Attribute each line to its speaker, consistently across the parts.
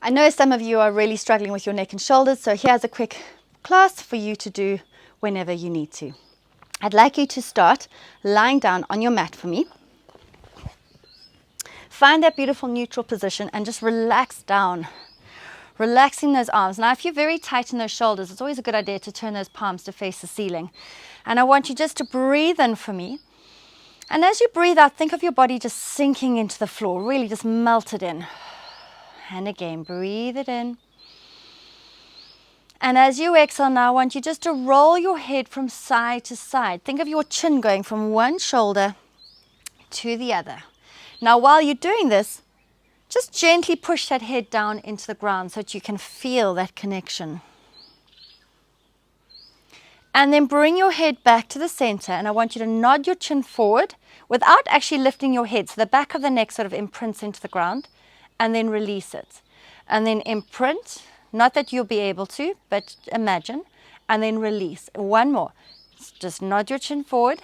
Speaker 1: I know some of you are really struggling with your neck and shoulders, so here's a quick class for you to do whenever you need to. I'd like you to start lying down on your mat for me. Find that beautiful neutral position and just relax down, relaxing those arms. Now, if you're very tight in those shoulders, it's always a good idea to turn those palms to face the ceiling. And I want you just to breathe in for me. And as you breathe out, think of your body just sinking into the floor, really just melt it in. And again, breathe it in. And as you exhale now, I want you just to roll your head from side to side. Think of your chin going from one shoulder to the other. Now, while you're doing this, just gently push that head down into the ground so that you can feel that connection. And then bring your head back to the center, and I want you to nod your chin forward without actually lifting your head. So the back of the neck sort of imprints into the ground, and then release it. And then imprint, not that you'll be able to, but imagine, and then release. One more. Just nod your chin forward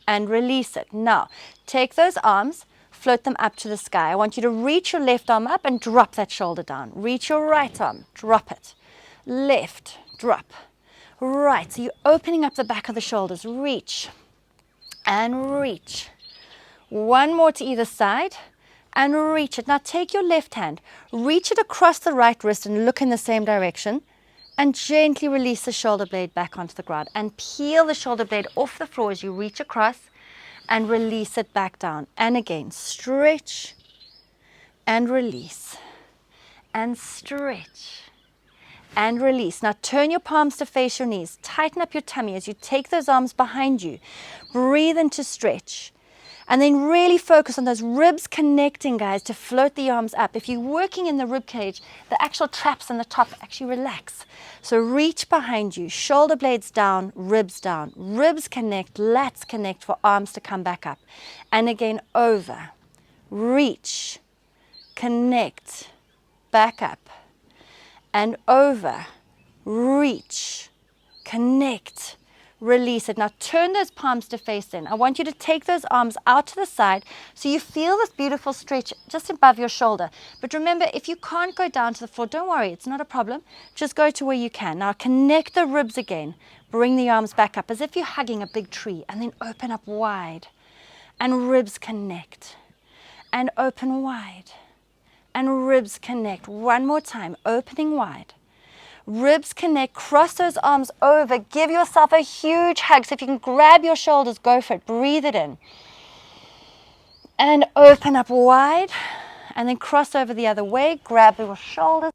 Speaker 1: and release it. Now, take those arms, float them up to the sky. I want you to reach your left arm up and drop that shoulder down. Reach your right arm, drop it. Left, drop. Right, so you're opening up the back of the shoulders. Reach and reach. One more to either side and reach it. Now take your left hand, reach it across the right wrist and look in the same direction, and gently release the shoulder blade back onto the ground and peel the shoulder blade off the floor as you reach across and release it back down. And again, stretch and release and stretch and release. Now turn your palms to face your knees. Tighten up your tummy as you take those arms behind you. Breathe into stretch. And then really focus on those ribs connecting, guys, to float the arms up. If you're working in the rib cage, the actual traps in the top actually relax. So reach behind you, shoulder blades down, ribs connect, lats connect for arms to come back up. And again, over, reach, connect, back up, and over, reach, connect, release it. Now turn those palms to face in. I want you to take those arms out to the side so you feel this beautiful stretch just above your shoulder. But remember, if you can't go down to the floor, don't worry, it's not a problem. Just go to where you can. Now connect the ribs again. Bring the arms back up as if you're hugging a big tree, and then open up wide. And ribs connect. And open wide. And ribs connect. One more time, opening wide. Ribs connect, cross those arms over, give yourself a huge hug. So if you can grab your shoulders, go for it. Breathe it in. And open up wide, and then cross over the other way, grab your shoulders.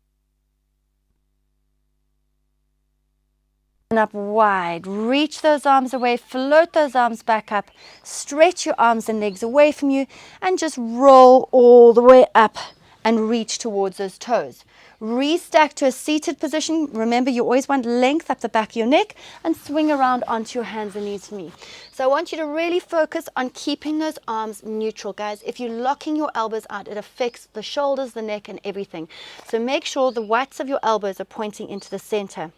Speaker 1: Open up wide, reach those arms away, float those arms back up, stretch your arms and legs away from you, and just roll all the way up and reach towards those toes. Restack to a seated position. Remember, you always want length up the back of your neck, and swing around onto your hands and knees for me. So I want you to really focus on keeping those arms neutral, guys. If you're locking your elbows out, it affects the shoulders, the neck, and everything. So make sure the whites of your elbows are pointing into the center.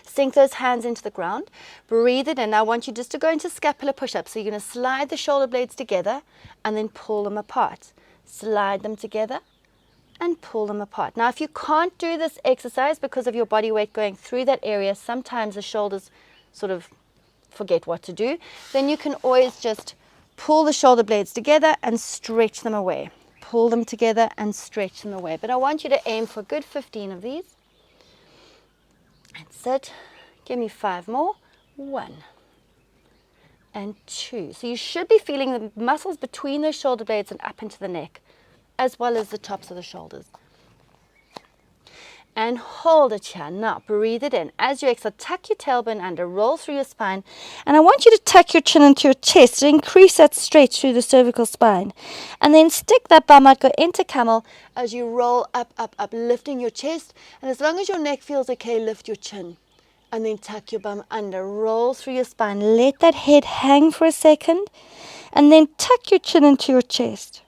Speaker 1: Sink those hands into the ground. Breathe it in. I want you just to go into scapular push-ups. So you're going to slide the shoulder blades together and then pull them apart. Slide them together and pull them apart. Now, if you can't do this exercise because of your body weight going through that area, sometimes the shoulders sort of forget what to do, then you can always just pull the shoulder blades together and stretch them away. Pull them together and stretch them away. But I want you to aim for a good 15 of these. That's it. Give me 5 more. 1 and 2. So you should be feeling the muscles between those shoulder blades and up into the neck, as well as the tops of the shoulders. And hold it here. Now breathe it in. As you exhale, tuck your tailbone under, roll through your spine. And I want you to tuck your chin into your chest to increase that stretch through the cervical spine. And then stick that bum out, go into camel as you roll up, up, up, lifting your chest. And as long as your neck feels okay, lift your chin. And then tuck your bum under, roll through your spine. Let that head hang for a second. And then tuck your chin into your chest.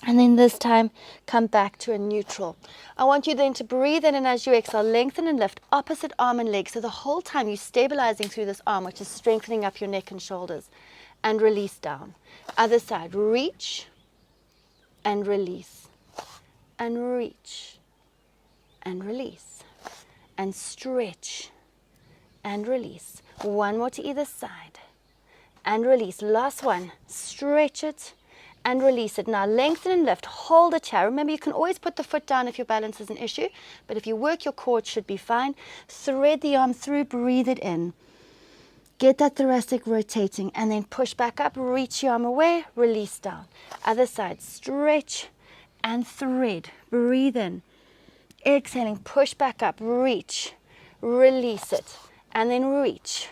Speaker 1: And then this time, come back to a neutral. I want you then to breathe in, and as you exhale, lengthen and lift opposite arm and leg. So the whole time you're stabilizing through this arm, which is strengthening up your neck and shoulders. And release down. Other side, reach and release. and reach and release and stretch and release. One more to either side and release. Last one, stretch it and release it. Now lengthen and lift, hold it here. Remember, you can always put the foot down if your balance is an issue, but if you work your core, it should be fine. Thread the arm through, breathe it in. Get that thoracic rotating and then push back up, reach your arm away, release down. Other side, stretch and thread, breathe in. Exhaling, push back up, reach, release it, and then reach.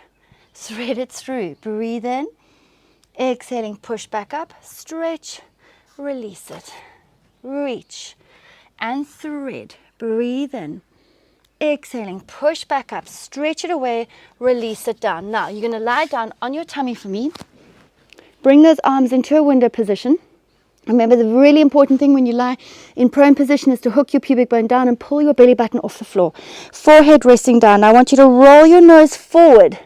Speaker 1: Thread it through, breathe in. Exhaling, push back up, stretch, release it, reach, and thread, breathe in. Exhaling, push back up, stretch it away, release it down. Now, you're going to lie down on your tummy for me. Bring those arms into a window position. Remember, the really important thing when you lie in prone position is to hook your pubic bone down and pull your belly button off the floor. Forehead resting down. Now, I want you to roll your nose forward,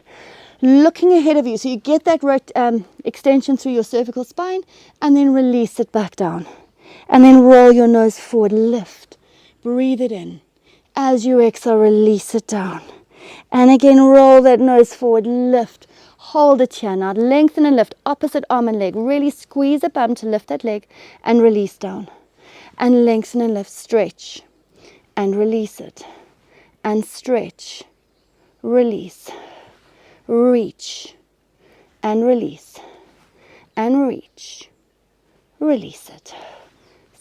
Speaker 1: looking ahead of you. So you get that extension through your cervical spine, and then release it back down. And then roll your nose forward, lift, breathe it in. As you exhale, release it down. And again, roll that nose forward, lift, hold it here. Now lengthen and lift, opposite arm and leg. Really squeeze the bum to lift that leg and release down. And lengthen and lift, stretch and release it. And stretch, release, reach and release. And reach, release it.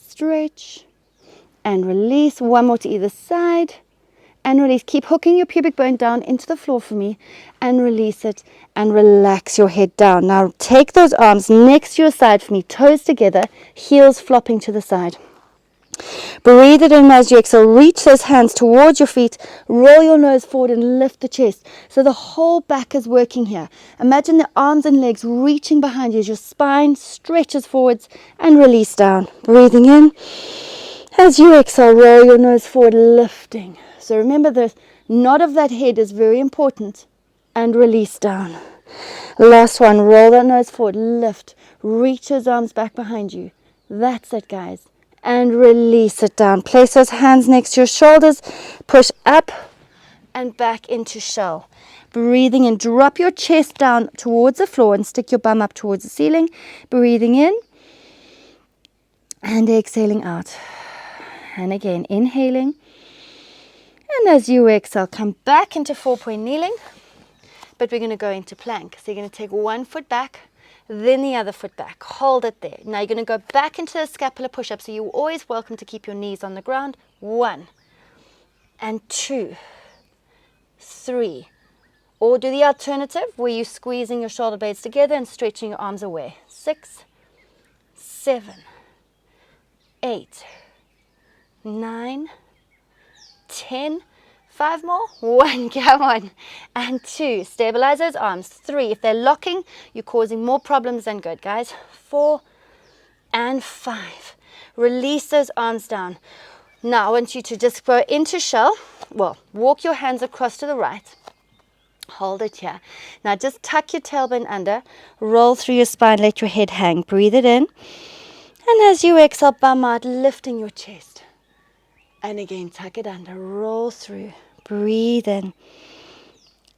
Speaker 1: Stretch and release. One more to either side and release. Keep hooking your pubic bone down into the floor for me and release it and relax your head down. Now take those arms next to your side for me, toes together, heels flopping to the side. Breathe it in as you exhale. Reach those hands towards your feet. Roll your nose forward and lift the chest. So the whole back is working here. Imagine the arms and legs reaching behind you as your spine stretches forwards and release down. Breathing in. As you exhale, roll your nose forward, lifting. So remember, the nod of that head is very important. And release down. Last one, roll that nose forward, lift. Reach those arms back behind you. That's it, guys. And release it down. Place those hands next to your shoulders. Push up and back into shell. Breathing in, drop your chest down towards the floor and stick your bum up towards the ceiling. Breathing in and exhaling out. And again, inhaling. And as you exhale, come back into 4-point kneeling. But we're going to go into plank. So you're going to take one foot back, then the other foot back. Hold it there. Now you're going to go back into the scapular push-up. So you're always welcome to keep your knees on the ground. 1 and 2, 3. Or do the alternative where you're squeezing your shoulder blades together and stretching your arms away. 6, 7, 8, 9, 10. 5 more. 1, come on. And 2, stabilize those arms. 3, if they're locking, you're causing more problems than good, guys. 4 and 5. Release those arms down. Now I want you to just go into shell. Well, walk your hands across to the right. Hold it here. Now just tuck your tailbone under. Roll through your spine. Let your head hang. Breathe it in. And as you exhale, bum out, lifting your chest. And again, tuck it under. Roll through. Breathe in.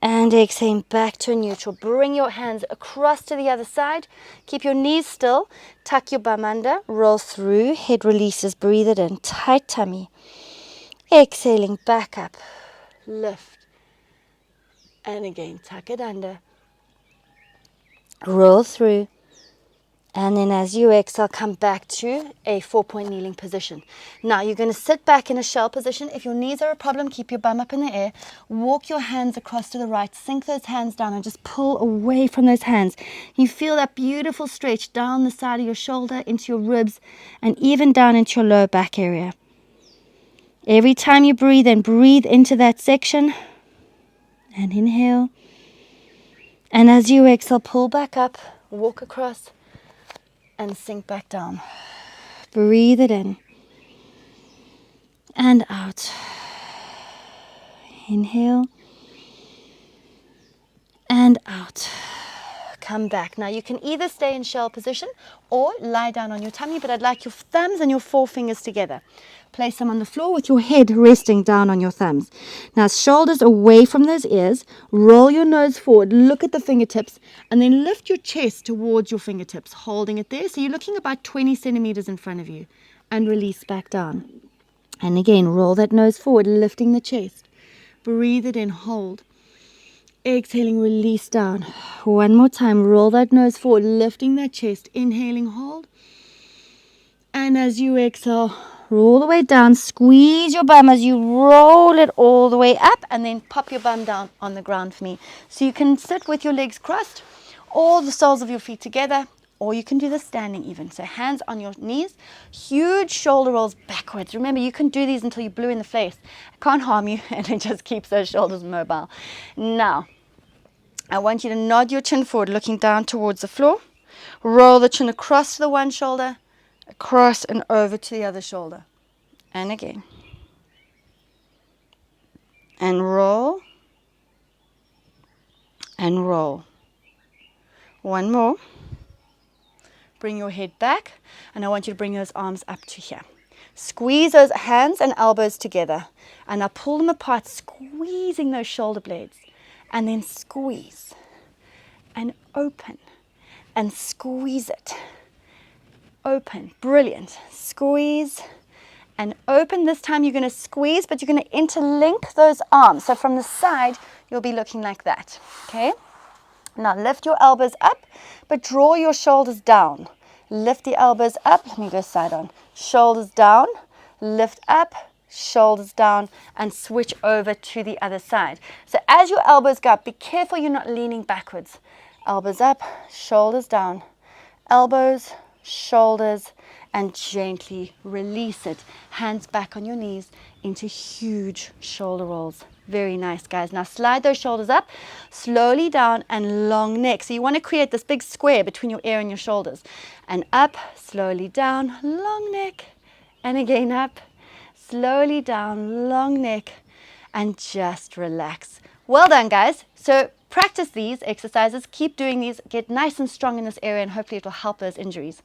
Speaker 1: And exhale back to a neutral. Bring your hands across to the other side. Keep your knees still. Tuck your bum under. Roll through. Head releases. Breathe it in. Tight tummy. Exhaling back up. Lift. And again, tuck it under. Roll through. And then as you exhale, come back to a 4-point kneeling position. Now you're going to sit back in a shell position. If your knees are a problem, keep your bum up in the air. Walk your hands across to the right. Sink those hands down and just pull away from those hands. You feel that beautiful stretch down the side of your shoulder, into your ribs, and even down into your lower back area. Every time you breathe in, breathe into that section. And inhale. And as you exhale, pull back up, walk across, and sink back down. Breathe it in and out. Inhale and out. come back. Now you can either stay in shell position or lie down on your tummy, but I'd like your thumbs and your forefingers together. Place them on the floor with your head resting down on your thumbs. Now shoulders away from those ears, roll your nose forward, look at the fingertips, and then lift your chest towards your fingertips, holding it there. So you're looking about 20 centimeters in front of you, and release back down. And again, roll that nose forward, lifting the chest. Breathe it in, hold. Exhaling, release down. One more time, roll that nose forward, lifting that chest. Inhaling, hold. And as you exhale, roll the way down. Squeeze your bum as you roll it all the way up, and then pop your bum down on the ground for me. So you can sit with your legs crossed, all the soles of your feet together, or you can do this standing even. So hands on your knees, huge shoulder rolls backwards. Remember, you can do these until you're blue in the face. It can't harm you, and it just keeps those shoulders mobile. Now, I want you to nod your chin forward, looking down towards the floor. Roll the chin across to the one shoulder, across and over to the other shoulder. And again. And roll. And roll. One more. Bring your head back, and I want you to bring those arms up to here. Squeeze those hands and elbows together, and now pull them apart, squeezing those shoulder blades, and then squeeze, and open, and squeeze it. Open, brilliant. Squeeze, and open. This time you're going to squeeze, but you're going to interlink those arms. So from the side, you'll be looking like that, okay? Now lift your elbows up, but draw your shoulders down. Lift the elbows up. Let me go side on. Shoulders down, lift up, shoulders down, and switch over to the other side. So as your elbows go up, be careful you're not leaning backwards. Elbows up, shoulders down, elbows, shoulders, and gently release it. Hands back on your knees into huge shoulder rolls. Very nice, guys. Now slide those shoulders up, slowly down, and long neck. So you want to create this big square between your ear and your shoulders. And up, slowly down, long neck. And again up, slowly down, long neck. And just relax. Well done, guys. So practice these exercises. Keep doing these. Get nice and strong in this area, and hopefully it will help those injuries.